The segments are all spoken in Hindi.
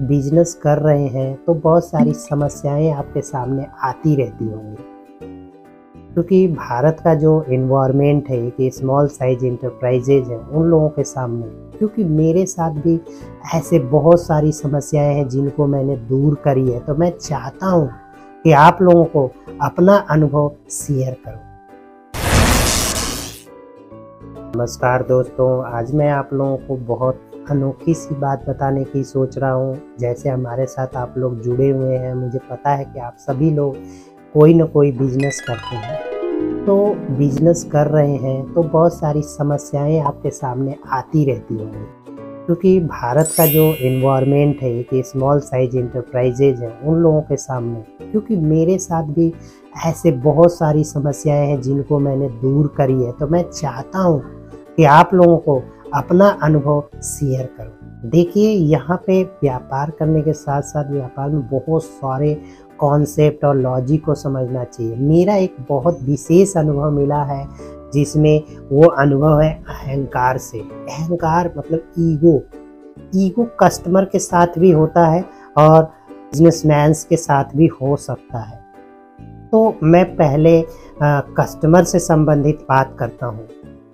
बिजनेस कर रहे हैं तो बहुत सारी समस्याएं आपके सामने आती रहती होंगी, क्योंकि भारत का जो इन्वायरमेंट है कि स्मॉल साइज इंटरप्राइजेज हैं उन लोगों के सामने, क्योंकि मेरे साथ भी ऐसे बहुत सारी समस्याएं हैं जिनको मैंने दूर करी है, तो मैं चाहता हूं कि आप लोगों को अपना अनुभव शेयर करूं। नमस्कार दोस्तों, आज मैं आप लोगों को बहुत अनोखी सी बात बताने की सोच रहा हूँ। जैसे हमारे साथ आप लोग जुड़े हुए हैं, मुझे पता है कि आप सभी लोग कोई ना कोई बिजनेस करते हैं, तो बिजनेस कर रहे हैं तो बहुत सारी समस्याएं आपके सामने आती रहती होंगी, क्योंकि भारत का जो इन्वायरमेंट है कि स्मॉल साइज इंटरप्राइजेज हैं उन लोगों के सामने, क्योंकि मेरे साथ भी ऐसे बहुत सारी समस्याएं हैं जिनको मैंने दूर करी है, तो मैं चाहता हूँ कि आप लोगों को अपना अनुभव शेयर करूं। देखिए, यहाँ पे व्यापार करने के साथ साथ व्यापार में बहुत सारे कॉन्सेप्ट और लॉजिक को समझना चाहिए। मेरा एक बहुत विशेष अनुभव मिला है, जिसमें वो अनुभव है अहंकार से। अहंकार मतलब ईगो कस्टमर के साथ भी होता है और बिजनेसमैन के साथ भी हो सकता है। तो मैं पहले कस्टमर से संबंधित बात करता हूँ।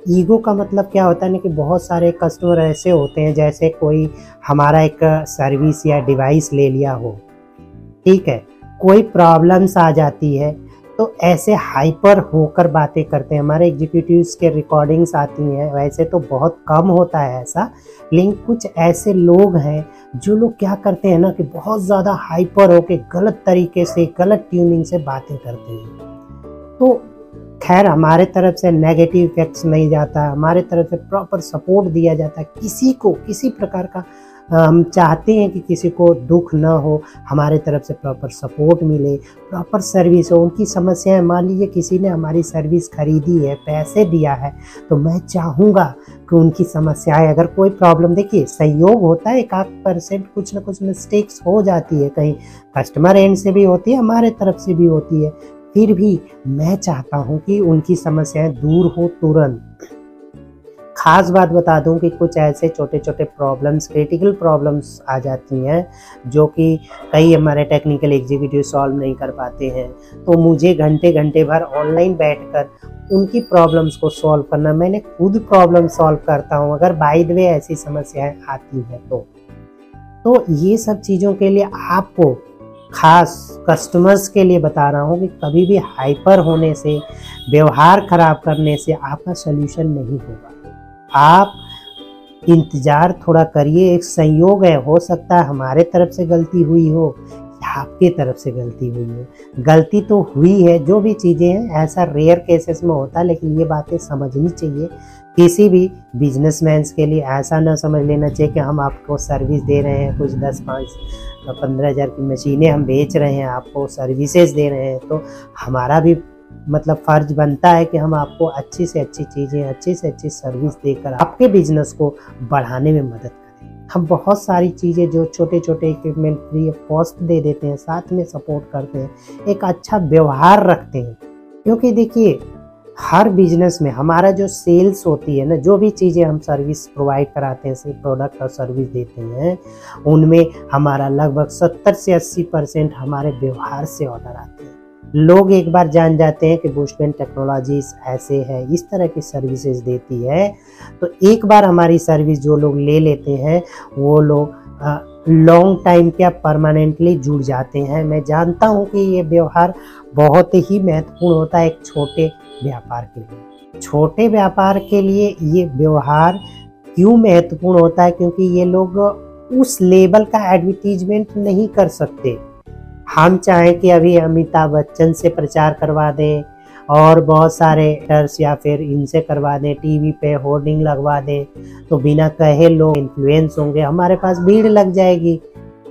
ईगो का मतलब क्या होता है ना कि बहुत सारे कस्टमर ऐसे होते हैं, जैसे कोई हमारा एक सर्विस या डिवाइस ले लिया हो, ठीक है, कोई प्रॉब्लम्स आ जाती है तो ऐसे हाइपर होकर बातें करते हैं। हमारे एग्जीक्यूटिव्स के रिकॉर्डिंग्स आती हैं, वैसे तो बहुत कम होता है ऐसा, लेकिन कुछ ऐसे लोग हैं जो लोग क्या करते हैं ना कि बहुत ज़्यादा हाइपर होकर गलत तरीके से, गलत ट्यूनिंग से बातें करते हैं। तो खैर, हमारे तरफ से नेगेटिव इफेक्ट्स नहीं जाता, हमारे तरफ से प्रॉपर सपोर्ट दिया जाता है। किसी को किसी प्रकार का हम चाहते हैं कि किसी को दुख ना हो, हमारे तरफ से प्रॉपर सपोर्ट मिले, प्रॉपर सर्विस हो। उनकी समस्याएं, मान लीजिए किसी ने हमारी सर्विस खरीदी है, पैसे दिया है, तो मैं चाहूँगा कि उनकी समस्याएं, अगर कोई प्रॉब्लम, देखिए सहयोग होता है, 1% कुछ ना कुछ मिस्टेक्स हो जाती है, कहीं कस्टमर एंड से भी होती है, हमारे तरफ से भी होती है, फिर भी मैं चाहता हूं कि उनकी समस्याएं दूर हो तुरंत। खास बात बता दूं कि कुछ ऐसे छोटे छोटे प्रॉब्लम्स, क्रिटिकल प्रॉब्लम्स आ जाती हैं जो कि कई हमारे टेक्निकल एग्जीक्यूटिव सॉल्व नहीं कर पाते हैं, तो मुझे घंटे भर ऑनलाइन बैठकर उनकी प्रॉब्लम्स को सॉल्व करना, मैंने खुद प्रॉब्लम सॉल्व करता हूं अगर बाय द वे ऐसी समस्याएं आती हैं तो ये सब चीज़ों के लिए आपको, खास कस्टमर्स के लिए बता रहा हूँ कि कभी भी हाइपर होने से, व्यवहार खराब करने से आपका सल्यूशन नहीं होगा। आप इंतज़ार थोड़ा करिए, एक संयोग है, हो सकता है हमारे तरफ से गलती हुई हो या आपके तरफ से गलती हुई हो। गलती तो हुई है, जो भी चीज़ें हैं ऐसा रेयर केसेस में होता है, लेकिन ये बातें समझनी चाहिए। किसी भी बिजनेसमैन के लिए ऐसा ना समझ लेना चाहिए कि हम आपको सर्विस दे रहे हैं, कुछ 10-15 हज़ार की मशीनें हम बेच रहे हैं, आपको सर्विसेज दे रहे हैं, तो हमारा भी मतलब फ़र्ज बनता है कि हम आपको अच्छी से अच्छी चीज़ें, अच्छी से अच्छी सर्विस देकर आपके बिजनेस को बढ़ाने में मदद करें। हम बहुत सारी चीज़ें जो छोटे छोटे इक्विपमेंट फ्री ऑफ कॉस्ट दे देते हैं, साथ में सपोर्ट करते हैं, एक अच्छा व्यवहार रखते हैं। क्योंकि देखिए, हर बिजनेस में हमारा जो सेल्स होती है ना, जो भी चीज़ें हम सर्विस प्रोवाइड कराते हैं, सिर्फ प्रोडक्ट और सर्विस देते हैं, उनमें हमारा लगभग 70 से 80% हमारे व्यवहार से ऑर्डर आते हैं। लोग एक बार जान जाते हैं कि बुशमैन टेक्नोलॉजीज ऐसे है, इस तरह की सर्विसेज देती है, तो एक बार हमारी सर्विस जो लोग ले लेते हैं वो लोग लॉन्ग टाइम क्या परमानेंटली जुड़ जाते हैं। मैं जानता हूं कि ये व्यवहार बहुत ही महत्वपूर्ण होता है एक छोटे व्यापार के लिए। छोटे व्यापार के लिए ये व्यवहार क्यों महत्वपूर्ण होता है? क्योंकि ये लोग उस लेवल का एडवर्टीजमेंट नहीं कर सकते। हम चाहें कि अभी अमिताभ बच्चन से प्रचार करवा दें और बहुत सारे एक्टर्स या फिर इनसे करवा दें, टीवी पे होर्डिंग लगवा दें, तो बिना कहे लोग इन्फ्लुएंस होंगे, हमारे पास भीड़ लग जाएगी,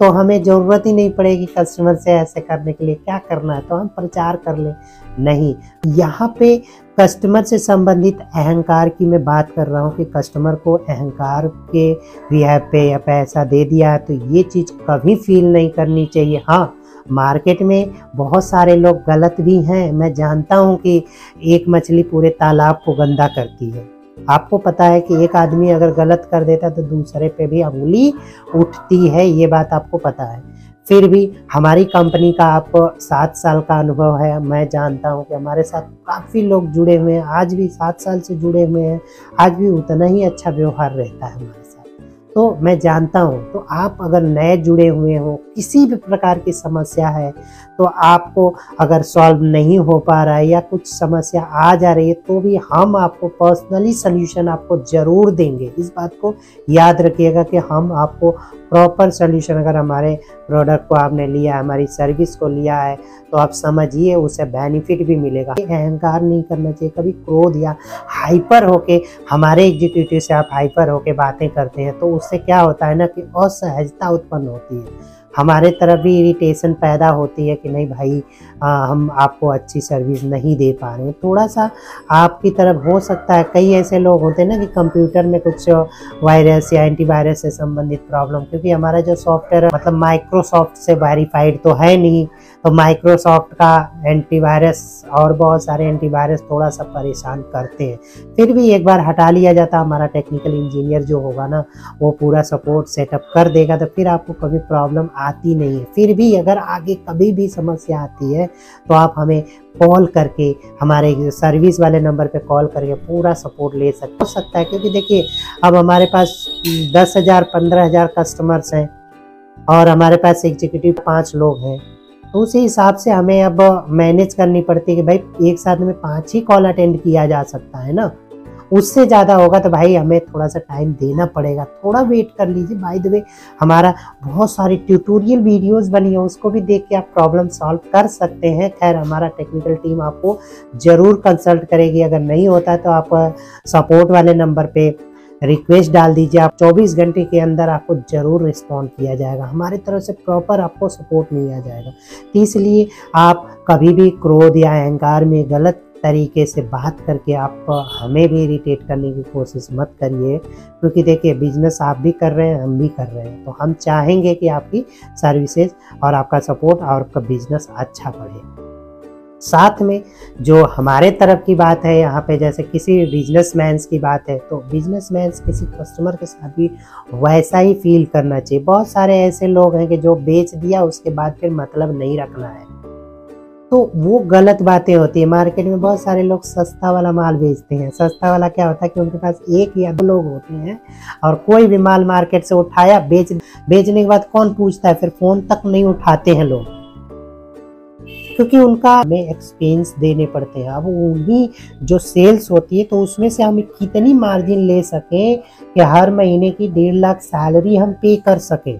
तो हमें ज़रूरत ही नहीं पड़ेगी कस्टमर से ऐसे करने के लिए। क्या करना है, तो हम प्रचार कर लें। नहीं, यहाँ पे कस्टमर से संबंधित अहंकार की मैं बात कर रहा हूँ कि कस्टमर को अहंकार के रिहाब पे या पैसा दे दिया है, तो ये चीज़ कभी फील नहीं करनी चाहिए। हाँ, मार्केट में बहुत सारे लोग गलत भी हैं, मैं जानता हूं कि एक मछली पूरे तालाब को गंदा करती है, आपको पता है कि एक आदमी अगर गलत कर देता है तो दूसरे पे भी अंगुली उठती है, ये बात आपको पता है। फिर भी हमारी कंपनी का आप 7 साल का अनुभव है, मैं जानता हूँ कि हमारे साथ काफ़ी लोग जुड़े हुए हैं, आज भी 7 साल से जुड़े हुए हैं, आज भी उतना ही अच्छा व्यवहार रहता है हमारे साथ। तो मैं जानता हूँ, तो आप अगर नए जुड़े हुए हो, किसी भी प्रकार की समस्या है, तो आपको अगर सॉल्व नहीं हो पा रहा है या कुछ समस्या आ जा रही है, तो भी हम आपको पर्सनली सल्यूशन आपको ज़रूर देंगे। इस बात को याद रखिएगा कि हम आपको प्रॉपर सल्यूशन, अगर हमारे प्रोडक्ट को आपने लिया है, हमारी सर्विस को लिया है, तो आप समझिए उसे बेनिफिट भी मिलेगा। अहंकार नहीं करना चाहिए, कभी क्रोध या हाइपर होके, हमारे एग्जीक्यूटिव से आप हाइपर होके बातें करते हैं तो उससे क्या होता है ना कि असहजता उत्पन्न होती है, हमारे तरफ भी इरिटेशन पैदा होती है कि नहीं भाई हम आपको अच्छी सर्विस नहीं दे पा रहे हैं। थोड़ा सा आपकी तरफ हो सकता है, कई ऐसे लोग होते हैं ना कि कंप्यूटर में कुछ वायरस या एंटीवायरस से संबंधित प्रॉब्लम, क्योंकि हमारा जो सॉफ्टवेयर मतलब माइक्रोसॉफ्ट से वेरीफाइड तो है नहीं, तो माइक्रोसॉफ्ट का एंटीवायरस और बहुत सारे एंटीवायरस थोड़ा सा परेशान करते हैं। फिर भी एक बार हटा लिया जाता, हमारा टेक्निकल इंजीनियर जो होगा ना वो पूरा सपोर्ट सेटअप कर देगा, तो फिर आपको कभी प्रॉब्लम आती नहीं है। फिर भी अगर आगे कभी भी समस्या आती है तो आप हमें कॉल करके, हमारे सर्विस वाले नंबर पे कॉल करके पूरा सपोर्ट ले सकता है। क्योंकि देखिए अब हमारे पास 10,000 15,000 कस्टमर्स हैं और हमारे पास एग्जीक्यूटिव 5 लोग हैं, तो उसी हिसाब से हमें अब मैनेज करनी पड़ती है कि भाई एक साथ में 5 ही कॉल अटेंड किया जा सकता है ना, उससे ज़्यादा होगा तो भाई हमें थोड़ा सा टाइम देना पड़ेगा, थोड़ा वेट कर लीजिए। बाय द वे हमारा बहुत सारी ट्यूटोरियल वीडियोस बनी है, उसको भी देख के आप प्रॉब्लम सॉल्व कर सकते हैं। खैर हमारा टेक्निकल टीम आपको ज़रूर कंसल्ट करेगी, अगर नहीं होता है तो आप सपोर्ट वाले नंबर पे रिक्वेस्ट डाल दीजिए, आप 24 घंटे के अंदर आपको ज़रूर रिस्पॉन्ड किया जाएगा, हमारी तरफ से प्रॉपर आपको सपोर्ट मिल जाएगा। तो इसलिए आप कभी भी क्रोध या अहंकार में गलत तरीके से बात करके आप हमें भी इरिटेट करने की कोशिश मत करिए, क्योंकि देखिए बिजनेस आप भी कर रहे हैं, हम भी कर रहे हैं, तो हम चाहेंगे कि आपकी सर्विसेज और आपका सपोर्ट और आपका बिजनेस अच्छा बढ़े। साथ में जो हमारे तरफ की बात है यहाँ पे, जैसे किसी बिजनेसमैन की बात है, तो बिजनेसमैन किसी कस्टमर के साथ भी वैसा ही फील करना चाहिए। बहुत सारे ऐसे लोग हैं कि जो बेच दिया उसके बाद फिर मतलब नहीं रखना है, तो वो गलत बातें होती है। मार्केट में बहुत सारे लोग सस्ता वाला माल बेचते हैं। सस्ता वाला क्या होता है कि उनके पास 1 या 2 लोग होते हैं और कोई भी माल मार्केट से उठाया, बेचने के बाद कौन पूछता है, फिर फोन तक नहीं उठाते हैं लोग, क्योंकि उनका हमें एक्सपेंस देने पड़ते हैं। अब उन्हीं जो सेल्स होती है तो उसमें से हम कितनी मार्जिन ले सकें कि हर महीने की 1.5 लाख सैलरी हम पे कर सकें,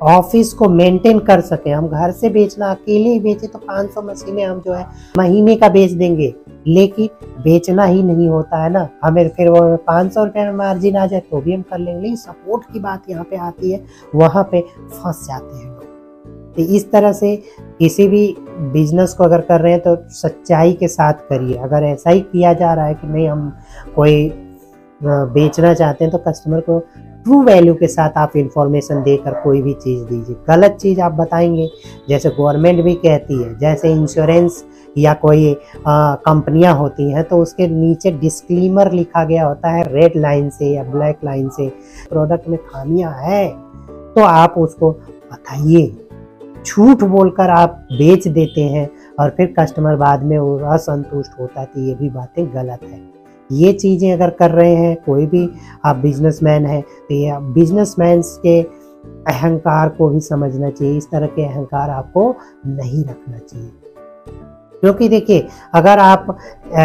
ऑफिस को मेंटेन कर सकें। हम घर से बेचना, अकेले ही बेचे तो 500 मशीनें हम जो है महीने का बेच देंगे, लेकिन बेचना ही नहीं होता है ना, हमें फिर वो 500 रुपये में मार्जिन आ जाए तो भी हम कर लेंगे, लेकिन सपोर्ट की बात यहाँ पे आती है, वहाँ पे फंस जाते हैं लोग। तो इस तरह से किसी भी बिजनेस को अगर कर रहे हैं तो सच्चाई के साथ करिए। अगर ऐसा ही किया जा रहा है कि नहीं हम कोई बेचना चाहते हैं, तो कस्टमर को ट्रू वैल्यू के साथ आप इंफॉर्मेशन देकर कोई भी चीज़ दीजिए। गलत चीज़ आप बताएंगे, जैसे गवर्नमेंट भी कहती है, जैसे इंश्योरेंस या कोई कंपनियां होती हैं, तो उसके नीचे डिस्क्लेमर लिखा गया होता है रेड लाइन से या ब्लैक लाइन से, प्रोडक्ट में खामियां है तो आप उसको बताइए। झूठ बोलकर आप बेच देते हैं और फिर कस्टमर बाद में असंतुष्ट होता है, तो ये भी बातें गलत है। ये चीज़ें अगर कर रहे हैं, कोई भी आप बिजनेसमैन है, तो ये बिजनेसमैन के अहंकार को भी समझना चाहिए। इस तरह के अहंकार आपको नहीं रखना चाहिए, क्योंकि देखिए अगर आप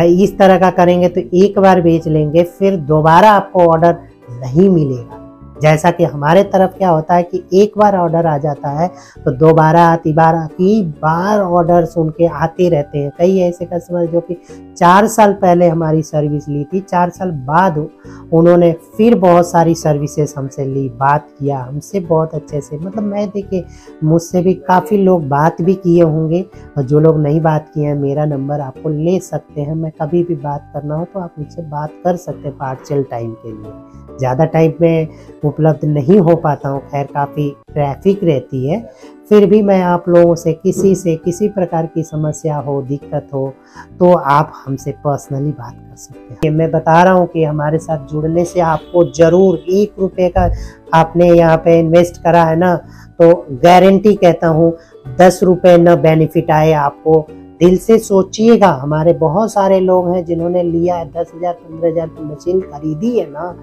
इस तरह का करेंगे तो एक बार बेच लेंगे, फिर दोबारा आपको ऑर्डर नहीं मिलेगा। जैसा कि हमारे तरफ क्या होता है कि एक बार ऑर्डर आ जाता है तो दोबारा तिबारा की बार ऑर्डर्स उनके आते रहते हैं। कई ऐसे कस्टमर जो कि 4 साल पहले हमारी सर्विस ली थी, 4 साल बाद उन्होंने फिर बहुत सारी सर्विसेज हमसे ली, बात किया हमसे बहुत अच्छे से। मतलब मैं देखिए मुझसे भी काफ़ी लोग बात भी किए होंगे, और जो लोग नहीं बात किए हैं मेरा नंबर आपको ले सकते हैं, मैं कभी भी बात करना हो तो आप मुझसे बात कर सकते हैं पार्शियल टाइम के लिए। ज़्यादा टाइम में उपलब्ध नहीं हो पाता हूँ, खैर काफ़ी ट्रैफिक रहती है, फिर भी मैं आप लोगों से किसी प्रकार की समस्या हो, दिक्कत हो, तो आप हमसे पर्सनली बात कर सकते हैं। मैं बता रहा हूँ कि हमारे साथ जुड़ने से आपको ज़रूर 1 रुपये का आपने यहाँ पे इन्वेस्ट करा है ना, तो गारंटी कहता हूँ 10 रुपये न बेनिफिट आए आपको। दिल से सोचिएगा, हमारे बहुत सारे लोग हैं जिन्होंने लिया है 10,000 15,000 की मशीन खरीदी है ना,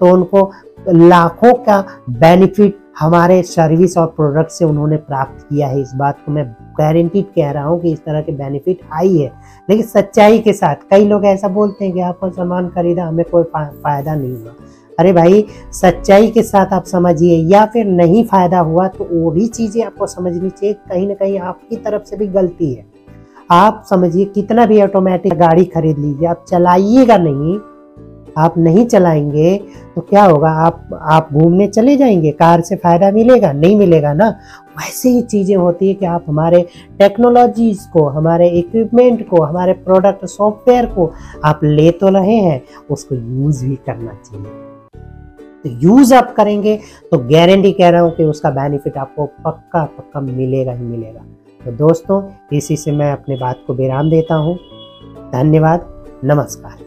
तो उनको लाखों का बेनिफिट हमारे सर्विस और प्रोडक्ट से उन्होंने प्राप्त किया है। इस बात को मैं गारंटीड कह रहा हूँ कि इस तरह के बेनिफिट आई है, लेकिन सच्चाई के साथ। कई लोग ऐसा बोलते हैं कि आपको सामान खरीदा, हमें कोई फायदा नहीं हुआ। अरे भाई, सच्चाई के साथ आप समझिए, या फिर नहीं फायदा हुआ तो वो भी चीज़ें आपको समझनी चाहिए, कहीं ना कहीं आपकी तरफ से भी गलती है। आप समझिए, कितना भी ऑटोमेटिक गाड़ी खरीद लीजिए, आप चलाइएगा नहीं, आप नहीं चलाएंगे तो क्या होगा? आप घूमने चले जाएंगे, कार से फायदा मिलेगा? नहीं मिलेगा ना। वैसे ही चीज़ें होती है कि आप हमारे टेक्नोलॉजीज को, हमारे इक्विपमेंट को, हमारे प्रोडक्ट सॉफ्टवेयर को आप ले तो रहे हैं, उसको यूज़ भी करना चाहिए। तो यूज़ आप करेंगे तो गारंटी कह रहा हूँ कि उसका बेनिफिट आपको पक्का मिलेगा ही मिलेगा। तो दोस्तों, इसी से मैं अपने बात को विराम देता हूँ। धन्यवाद, नमस्कार।